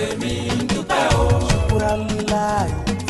èmi ń dúpẹ́ o.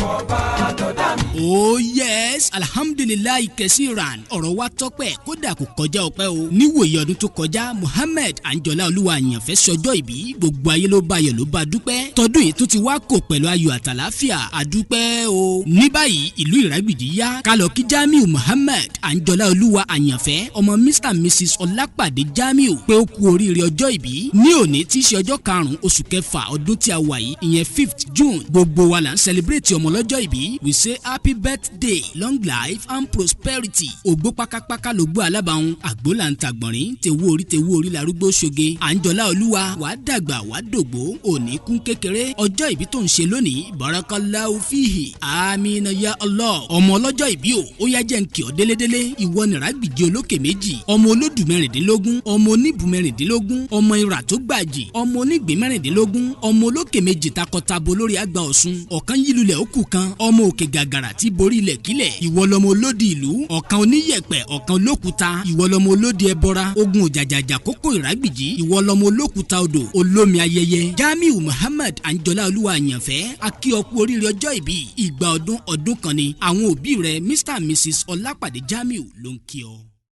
fọba tó dá mi. Oh yes, alhamdulilayi kẹsíran ọ̀rọ̀ wa tọ́pẹ́ kódà kò kọjá ọpẹ́ o. níwòye ọdún tó kọjá Muhammed Anjola olúwa àyànfẹ́ sọjọ́ ìbí gbogbo ayé ló bá ayọ̀ ló bá dúpẹ́. tọdún yìí tún ti wá kò pẹ̀lú ayọ̀ àtàláfíà àdúpẹ́ o. ní báyìí ìlú Ìrágbìjí yá kálọ̀ kí Jamiu Muhammed Anjola olúwa àyànfẹ́ ọmọ Mr and Mrs Ọlápàdé Jamiu pé ó kú oríire ọjọ́ ìbí ní òní tí í ṣe ọjọ́ karùn-ún oṣù kẹfà ọdún tí a wà yìí ìyẹn 5th June gbogbo wa là ń celebrate ọmọ lọ́jọ́ ìbí we say happy birthday long life and prosperity. ògbó pákápáká ló gbó alábàáhùn àgbó là ń tàgbọ̀nrín tewó orí larúgbó ṣoge. Anjola olúwa wàá dàgbà wàá dògbó òní kún kékeré ọjọ́ ìbí tó ń ṣe lónìí barakallahu fihi amina ya Allah. ọmọ ọlọ́jọ́ ìbí ó yá jẹ́ nkì ọ́ délédélé ìwọ ni Ìrágbìjí olókè méjì ọmọ olódù mẹ́rìndínlógún ọmọ oníbù mẹ́rìndínlógún ọmọ ìrà tó gbàjì ọmọ onígbé mẹ́rìndínlógún ọmọ olókè méjì takọtabo lórí àgbà Ọ̀ṣun ọ̀kan yílulẹ̀ òkú kan ọmọ òkè gàgàrà tí borí ilẹ̀ kílẹ̀ ìwọ lọmọ olódì ìlú ọ̀kan oníyẹ̀pẹ̀ ọ̀kan olókùúta ìwọ lọmọ olódì ẹbọra ogun òjàjàjà kókó Ìrágbìjí ìwọ lọmọ olókùúta odò olómi ayẹyẹ. Jamiu Muhammed Anjola olúwa àyànfẹ́ akí ọ kú oríire ọjọ́ ìbí ìgbà ọdún kan ni àwọn òbí rẹ Mr and Mrs Ọlápàdé Jamiu ló ń kí ọ.